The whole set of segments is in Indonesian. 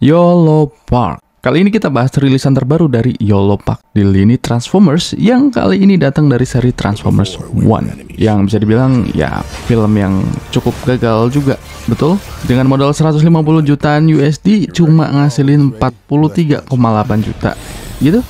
YOLO Park. Kali ini kita bahas rilisan terbaru dari YOLO Park di lini Transformers yang kali ini datang dari seri Transformers One, yang bisa dibilang ya film yang cukup gagal juga, betul? Dengan modal 150 jutaan USD cuma ngasilin 43,8 juta gitu.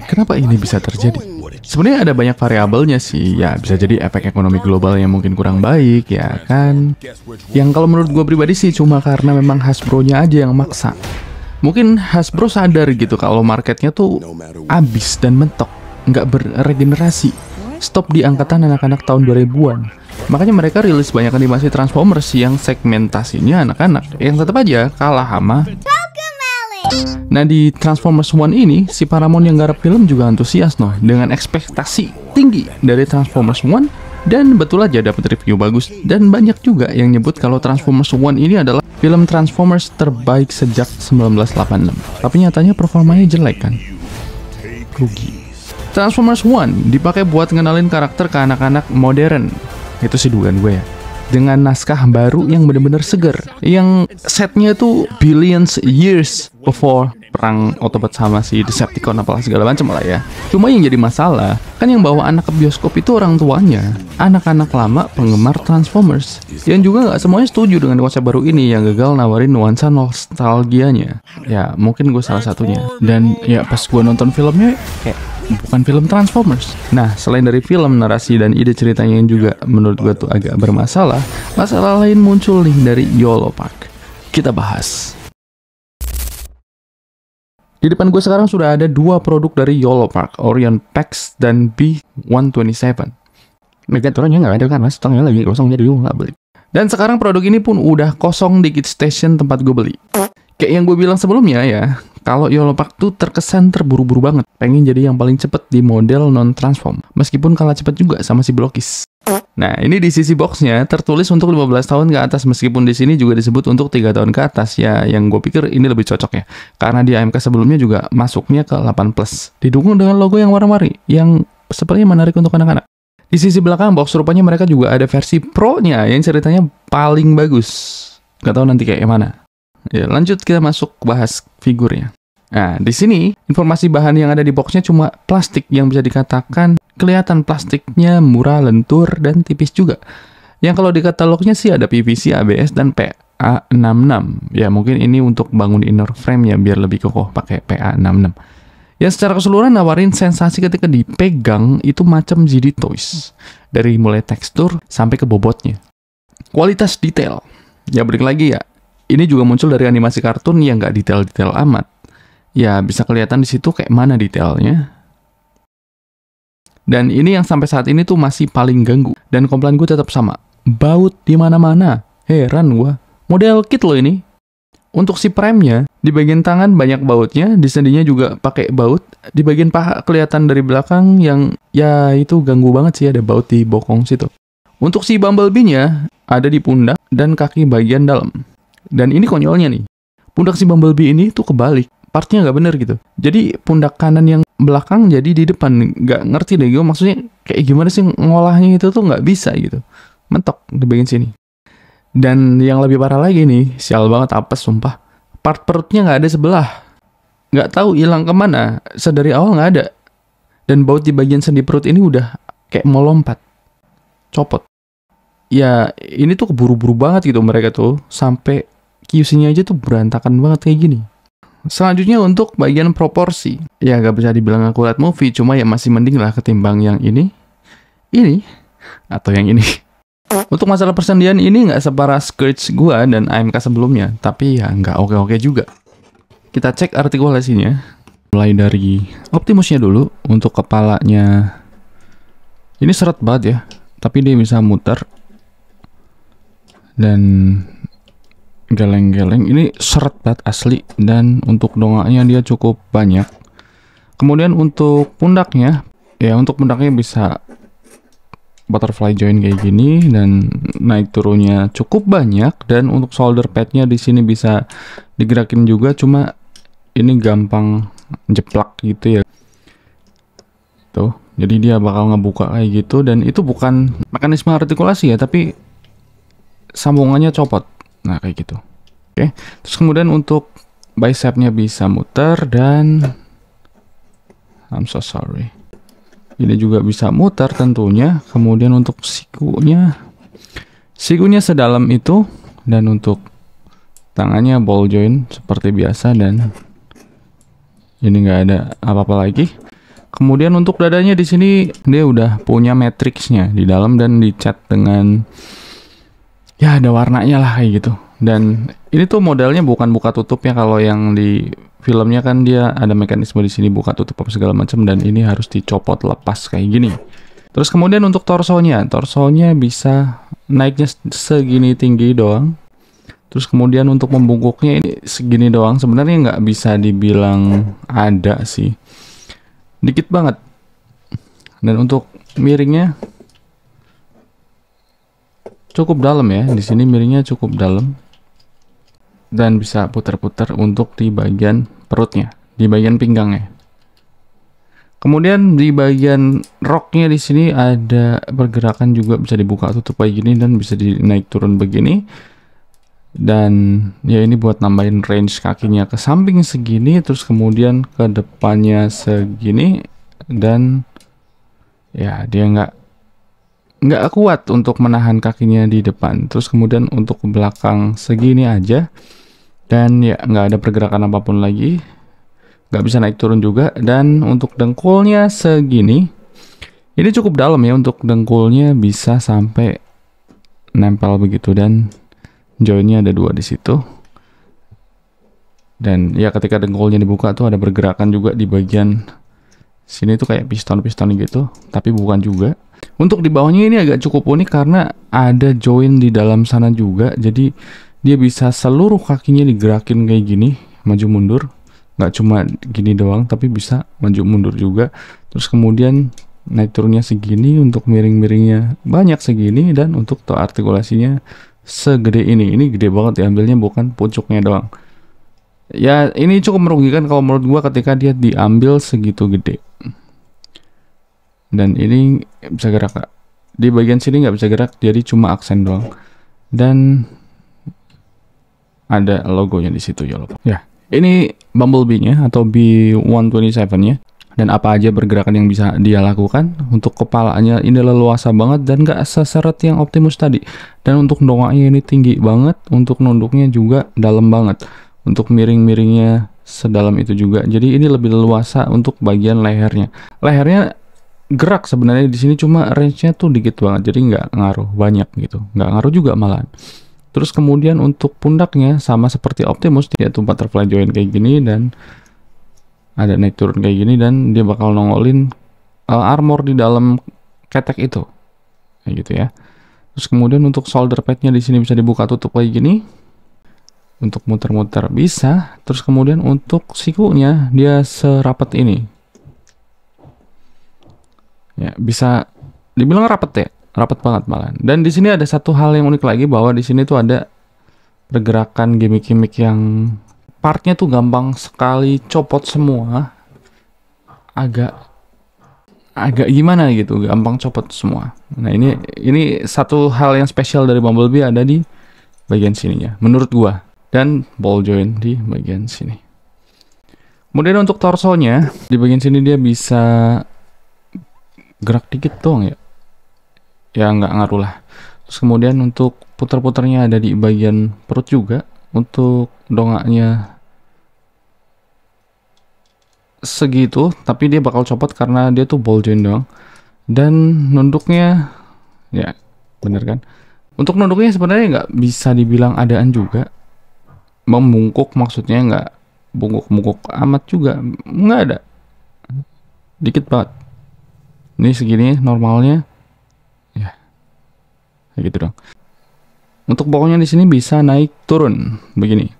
Kenapa ini bisa terjadi? Sebenarnya ada banyak variabelnya sih, ya bisa jadi efek ekonomi global yang mungkin kurang baik, ya kan? Yang kalau menurut gue pribadi sih cuma karena memang Hasbro-nya aja yang maksa. Mungkin Hasbro sadar gitu kalau marketnya tuh abis dan mentok, nggak beregenerasi, stop di angkatan anak-anak tahun 2000-an. Makanya mereka rilis banyak animasi Transformers yang segmentasinya anak-anak, yang tetap aja kalah sama. Nah di Transformers One ini, si Paramount yang garap film juga antusias dengan ekspektasi tinggi dari Transformers One, dan betul aja dapat review bagus, dan banyak juga yang nyebut kalau Transformers One ini adalah film Transformers terbaik sejak 1986. Tapi nyatanya performanya jelek kan? Rugi. Transformers One dipakai buat ngenalin karakter ke anak-anak modern. Itu sih dugaan gue ya. Dengan naskah baru yang bener-bener seger, yang setnya tuh billions years before perang Autobot sama si Decepticon apalah segala macam lah ya. Cuma yang jadi masalah kan yang bawa anak ke bioskop itu orang tuanya, anak-anak lama penggemar Transformers, yang juga nggak semuanya setuju dengan konsep baru ini yang gagal nawarin nuansa nostalgianya. Ya mungkin gue salah satunya. Dan ya pas gue nonton filmnya kayak bukan film Transformers. Nah, selain dari film, narasi dan ide ceritanya yang juga menurut gue tuh agak bermasalah, masalah lain muncul nih dari YOLO Park. Kita bahas. Di depan gue sekarang sudah ada dua produk dari YOLO Park, Orion Pax dan B127. Megatronnya nggak ada kan, mas? Stoknya lagi kosong, jadi gue nggak beli. Dan sekarang produk ini pun udah kosong di Kit Station tempat gue beli. Kayak yang gue bilang sebelumnya ya, kalau YOLO Park tuh terkesan terburu-buru banget, pengen jadi yang paling cepet di model non-transform, meskipun kalah cepet juga sama si Blokis. Nah, ini di sisi boxnya tertulis untuk 15 tahun ke atas, meskipun di sini juga disebut untuk 3 tahun ke atas ya, yang gue pikir ini lebih cocok ya, karena di AMK sebelumnya juga masuknya ke 8+, didukung dengan logo yang warna-warni, yang sepertinya menarik untuk anak-anak. Di sisi belakang box rupanya mereka juga ada versi Pro-nya yang ceritanya paling bagus. Gak tahu nanti kayak mana. Ya, lanjut kita masuk bahas figurnya. Nah, di sini informasi bahan yang ada di boxnya cuma plastik yang bisa dikatakan kelihatan plastiknya murah, lentur, dan tipis juga. Yang kalau di katalognya sih ada PVC, ABS, dan PA66. Ya, mungkin ini untuk bangun inner frame ya biar lebih kokoh pakai PA66. Yang secara keseluruhan nawarin sensasi ketika dipegang itu macam ZD Toys. Dari mulai tekstur sampai ke bobotnya. Kualitas detail. Ya, balik lagi ya. Ini juga muncul dari animasi kartun yang nggak detail-detail amat. Ya, bisa kelihatan di situ kayak mana detailnya. Dan ini yang sampai saat ini tuh masih paling ganggu. Dan komplain gue tetap sama. Baut di mana-mana. Heran gue. Model kit loh ini. Untuk si prime-nya, di bagian tangan banyak bautnya, di sendinya juga pakai baut. Di bagian paha kelihatan dari belakang yang ya itu ganggu banget sih, ada baut di bokong situ. Untuk si Bumblebee-nya, ada di pundak dan kaki bagian dalam. Dan ini konyolnya nih, pundak si Bumblebee ini tuh kebalik, partnya nggak bener gitu. Jadi pundak kanan yang belakang jadi di depan, nggak ngerti deh gue maksudnya kayak gimana sih ngolahnya itu tuh nggak bisa gitu, mentok di bagian sini. Dan yang lebih parah lagi nih, sial banget apes sumpah, part perutnya nggak ada sebelah, nggak tahu hilang kemana, sedari awal nggak ada. Dan baut di bagian sendi perut ini udah kayak mau lompat, copot. Ya ini tuh keburu-buru banget gitu mereka tuh, sampai QC-nya aja tuh berantakan banget kayak gini. Selanjutnya untuk bagian proporsi. Ya gak bisa dibilang akurat movie, cuma ya masih mending lah ketimbang yang ini, atau yang ini. Untuk masalah persendian ini gak separah Scourge gua dan AMK sebelumnya, tapi ya gak oke-oke juga. Kita cek artikulasinya. Mulai dari Optimusnya dulu. Untuk kepalanya, ini seret banget ya, tapi dia bisa muter. Dan geleng-geleng, ini seret banget asli. Dan untuk dongaknya dia cukup banyak. Kemudian untuk pundaknya, ya untuk pundaknya bisa butterfly joint kayak gini dan naik turunnya cukup banyak. Dan untuk shoulder padnya di sini bisa digerakin juga, cuma ini gampang jeplak gitu ya. Tuh, jadi dia bakal ngebuka kayak gitu, dan itu bukan mekanisme artikulasi ya, tapi sambungannya copot. Nah, kayak gitu. Oke. Terus kemudian untuk bicepnya bisa muter, dan I'm so sorry, ini juga bisa muter tentunya. Kemudian untuk sikunya sedalam itu, dan untuk tangannya ball joint seperti biasa, dan ini nggak ada apa-apa lagi. Kemudian untuk dadanya di sini dia udah punya matriksnya di dalam dan dicat dengan ya ada warnanya lah kayak gitu. Dan ini tuh modelnya bukan buka tutup ya, kalau yang di filmnya kan dia ada mekanisme di sini buka tutup apa segala macam, dan ini harus dicopot lepas kayak gini. Terus kemudian untuk torsonya bisa naiknya segini tinggi doang. Terus kemudian untuk membungkuknya ini segini doang, sebenarnya nggak bisa dibilang ada sih, dikit banget. Dan untuk miringnya cukup dalam ya, di sini miringnya cukup dalam. Dan bisa putar-putar untuk di bagian perutnya, di bagian pinggangnya. Kemudian di bagian roknya di sini ada pergerakan juga, bisa dibuka tutup kayak gini dan bisa dinaik turun begini. Dan ya ini buat nambahin range kakinya ke samping segini, terus kemudian ke depannya segini, dan ya dia nggak kuat untuk menahan kakinya di depan. Terus kemudian untuk ke belakang segini aja, dan ya nggak ada pergerakan apapun lagi, nggak bisa naik turun juga. Dan untuk dengkulnya segini, ini cukup dalam ya, untuk dengkulnya bisa sampai nempel begitu, dan joinnya ada 2 di situ. Dan ya ketika dengkulnya dibuka tuh ada pergerakan juga di bagian sini tuh kayak piston-piston gitu, tapi bukan juga. Untuk di bawahnya ini agak cukup unik karena ada join di dalam sana juga, jadi dia bisa seluruh kakinya digerakin kayak gini, maju mundur. Nggak cuma gini doang, tapi bisa maju mundur juga. Terus kemudian naik turunnya segini, untuk miring-miringnya banyak segini, dan untuk toe artikulasinya segede ini gede banget diambilnya, bukan pucuknya doang. Ya ini cukup merugikan kalau menurut gua ketika dia diambil segitu gede. Dan ini bisa gerak, di bagian sini nggak bisa gerak, jadi cuma aksen doang. Dan ada logonya di situ ya. Ini Bumblebee-nya atau B127-nya. Dan apa aja pergerakan yang bisa dia lakukan. Untuk kepalanya ini leluasa banget dan gak seseret yang Optimus tadi. Dan untuk dongaknya ini tinggi banget. Untuk nunduknya juga dalam banget. Untuk miring-miringnya sedalam itu juga. Jadi ini lebih leluasa untuk bagian lehernya. Lehernya gerak sebenarnya di sini, cuma range-nya tuh dikit banget. Jadi nggak ngaruh banyak gitu. Nggak ngaruh juga malahan. Terus kemudian untuk pundaknya sama seperti Optimus, dia tuh butterfly joint kayak gini, dan ada naik turun kayak gini, dan dia bakal nongolin armor di dalam ketek itu, kayak gitu ya. Terus kemudian untuk shoulder padnya di sini bisa dibuka tutup kayak gini, untuk muter-muter bisa. Terus kemudian untuk sikunya dia serapat ini, ya bisa dibilang rapat ya, rapat banget malah. Dan di sini ada satu hal yang unik lagi, bahwa di sini tuh ada pergerakan gimmick-gimmick yang partnya tuh gampang sekali copot semua, agak gimana gitu, gampang copot semua. Nah ini satu hal yang spesial dari Bumblebee, ada di bagian sininya menurut gua, dan ball joint di bagian sini. Kemudian untuk torsonya di bagian sini dia bisa gerak dikit doang ya nggak ngaruh lah. Terus kemudian untuk putar-putarnya ada di bagian perut juga. Untuk dongaknya segitu, tapi dia bakal copot karena dia tuh ball joint doang. Dan nunduknya ya bener kan, untuk nunduknya sebenarnya nggak bisa dibilang adaan juga. Membungkuk maksudnya nggak bungkuk-bungkuk amat juga, nggak ada, dikit banget. Ini segini normalnya ya kayak gitu dong. Untuk bawahnya di sini bisa naik turun begini.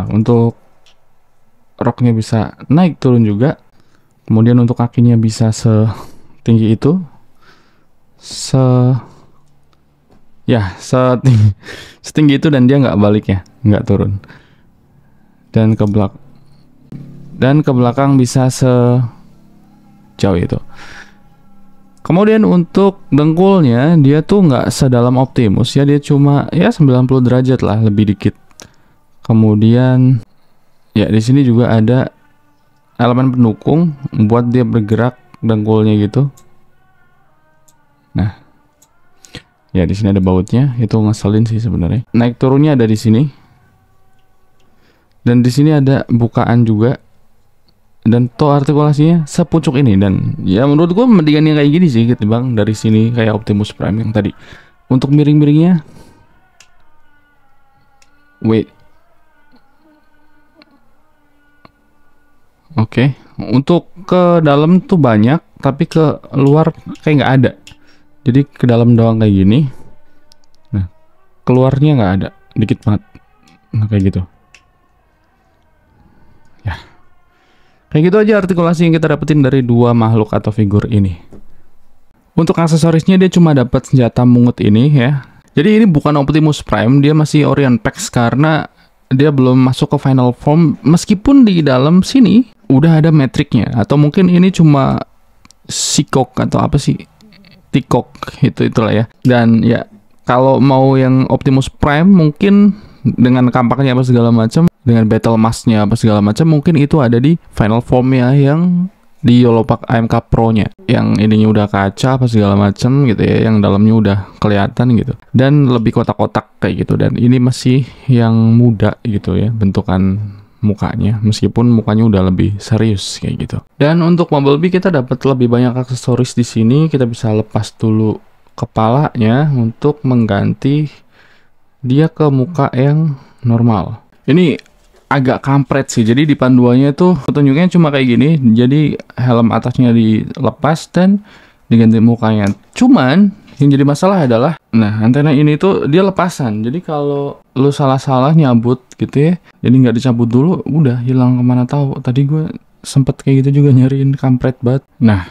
Untuk roknya bisa naik turun juga. Kemudian untuk kakinya bisa setinggi itu, setinggi itu, dan dia nggak balik ya, nggak turun. Dan ke belakang bisa sejauh itu. Kemudian untuk dengkulnya dia tuh nggak sedalam Optimus ya, dia cuma ya 90 derajat lah, lebih dikit. Kemudian ya di sini juga ada elemen pendukung buat dia bergerak dengkulnya gitu. Nah, ya di sini ada bautnya, itu ngeselin sih sebenarnya. Naik turunnya ada di sini. Dan di sini ada bukaan juga. Dan toh artikulasinya sepucuk ini, dan ya menurut gue mendingan yang kayak gini sih ketimbang dari sini kayak Optimus Prime yang tadi. Untuk miring-miringnya, wait, oke. Untuk ke dalam tuh banyak, tapi ke luar kayak nggak ada. Jadi ke dalam doang kayak gini. Nah, keluarnya nggak ada, dikit banget. Nah, kayak gitu. Ya, kayak gitu aja artikulasi yang kita dapetin dari dua makhluk atau figur ini. Untuk aksesorisnya dia cuma dapat senjata mungut ini ya. Jadi ini bukan Optimus Prime, dia masih Orion Pax karena dia belum masuk ke final form, meskipun di dalam sini udah ada metriknya. Atau mungkin ini cuma Sikok atau apa sih, Tikok, itulah ya. Dan ya kalau mau yang Optimus Prime mungkin dengan kampaknya apa segala macam, dengan battle mask-nya apa segala macam, mungkin itu ada di final form-nya yang di Yolopak AMK Pro-nya, yang ininya udah kaca apa segala macam gitu ya, yang dalamnya udah kelihatan gitu, dan lebih kotak-kotak kayak gitu. Dan ini masih yang muda gitu ya bentukan mukanya, meskipun mukanya udah lebih serius kayak gitu. Dan untuk Bumblebee kita dapat lebih banyak aksesoris di sini. Kita bisa lepas dulu kepalanya untuk mengganti dia ke muka yang normal. Ini agak kampret sih, jadi di panduannya tuh petunjuknya cuma kayak gini. Jadi helm atasnya dilepas dan diganti mukanya. Cuman yang jadi masalah adalah, nah antena ini tuh dia lepasan. Jadi kalau lu salah-salah nyabut gitu ya, jadi nggak dicabut dulu, udah hilang kemana tahu. Tadi gue sempet kayak gitu juga, nyariin, kampret banget. Nah,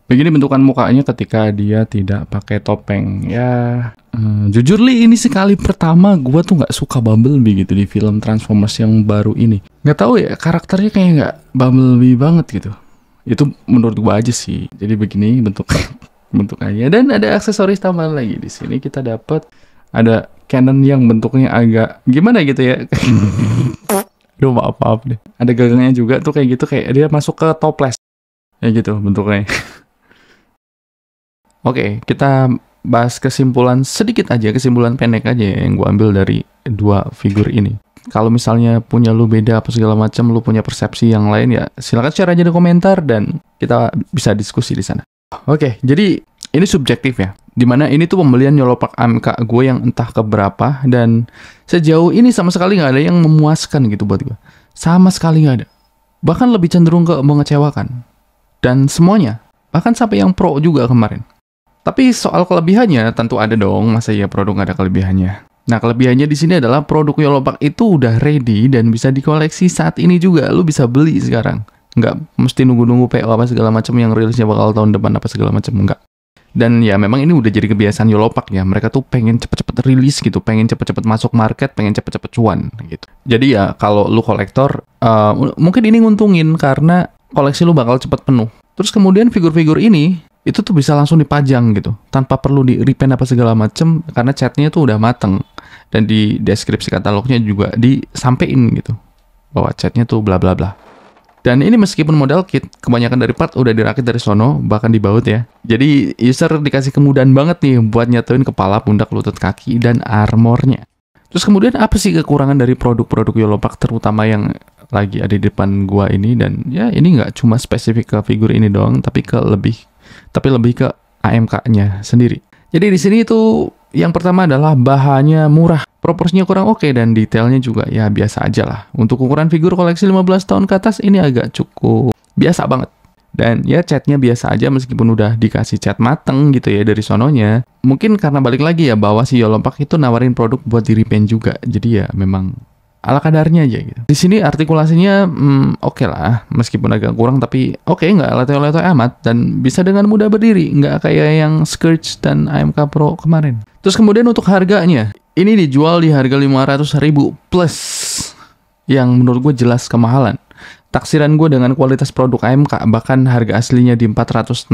begini bentukan mukanya ketika dia tidak pakai topeng. Ya, jujur li, ini sekali pertama gue tuh nggak suka Bumblebee gitu di film Transformers yang baru ini. Nggak tahu ya, karakternya kayak nggak Bumblebee banget gitu. Itu menurut gue aja sih. Jadi begini bentukannya. Dan ada aksesoris tambahan lagi di sini. Kita dapat ada cannon yang bentuknya agak gimana gitu ya. Aduh, maaf deh. Ada gagangnya juga tuh kayak gitu, kayak dia masuk ke toples. Ya gitu bentuknya. Oke, kita bahas kesimpulan sedikit aja, kesimpulan pendek aja yang gue ambil dari dua figur ini. Kalau misalnya punya lu beda apa segala macam, lu punya persepsi yang lain, ya silakan share aja di komentar dan kita bisa diskusi di sana. Oke, jadi ini subjektif ya. Dimana ini tuh pembelian Yolopak AMK gue yang entah keberapa, dan sejauh ini sama sekali nggak ada yang memuaskan gitu buat gue. Sama sekali nggak ada. Bahkan lebih cenderung ke mengecewakan. Dan semuanya, bahkan sampai yang pro juga kemarin. Tapi soal kelebihannya tentu ada dong, masa ya produk nggak ada kelebihannya. Nah, kelebihannya di sini adalah produk Yolopak itu udah ready dan bisa dikoleksi saat ini juga. Lu bisa beli sekarang. Nggak mesti nunggu-nunggu PO apa segala macam yang rilisnya bakal tahun depan apa segala macam, enggak. Dan ya memang ini udah jadi kebiasaan Yolopak ya. Mereka tuh pengen cepet-cepet rilis gitu, pengen cepet-cepet masuk market, pengen cepet-cepet cuan gitu. Jadi ya kalau lu kolektor, mungkin ini nguntungin karena koleksi lu bakal cepet penuh. Terus kemudian figur-figur ini itu tuh bisa langsung dipajang gitu, tanpa perlu di repaint apa segala macem, karena catnya tuh udah mateng. Dan di deskripsi katalognya juga disampein gitu, bahwa catnya tuh bla bla bla. Dan ini meskipun model kit, kebanyakan dari part udah dirakit dari sono, bahkan di baut ya. Jadi user dikasih kemudahan banget nih buat nyatuin kepala, pundak, lutut, kaki, dan armornya. Terus kemudian apa sih kekurangan dari produk-produk Yolopak, terutama yang lagi ada di depan gua ini? Dan ya ini nggak cuma spesifik ke figur ini doang, tapi lebih ke AMK-nya sendiri. Jadi di sini itu yang pertama adalah bahannya murah, proporsinya kurang oke, dan detailnya juga ya biasa aja lah. Untuk ukuran figur koleksi 15 tahun ke atas ini agak cukup biasa banget. Dan ya catnya biasa aja meskipun udah dikasih cat mateng gitu ya dari sononya. Mungkin karena balik lagi ya bahwa si Yolopak itu nawarin produk buat di repaint juga. Jadi ya memang ala kadarnya aja gitu. Di sini artikulasinya oke lah, meskipun agak kurang, tapi oke, nggak letoy-letoy amat dan bisa dengan mudah berdiri, nggak kayak yang Scourge dan AMK Pro kemarin. Terus kemudian untuk harganya, ini dijual di harga 500.000 plus, yang menurut gue jelas kemahalan. Taksiran gue dengan kualitas produk AMK, bahkan harga aslinya di 460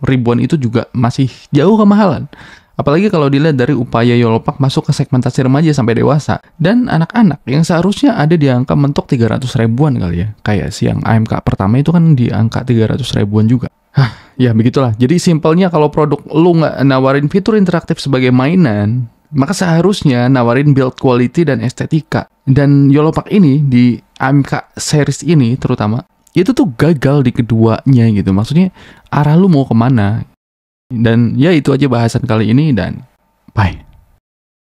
ribuan itu juga masih jauh kemahalan. Apalagi kalau dilihat dari upaya Yolopak masuk ke segmentasi remaja sampai dewasa dan anak-anak yang seharusnya ada di angka mentok 300 ribuan kali ya. Kayak si yang AMK pertama itu kan di angka 300 ribuan juga. Ya begitulah. Jadi simpelnya kalau produk lu nggak nawarin fitur interaktif sebagai mainan, maka seharusnya nawarin build quality dan estetika. Dan Yolopak ini di AMK series ini terutama, itu tuh gagal di keduanya gitu. Maksudnya arah lu mau kemana? Dan ya itu aja bahasan kali ini dan bye.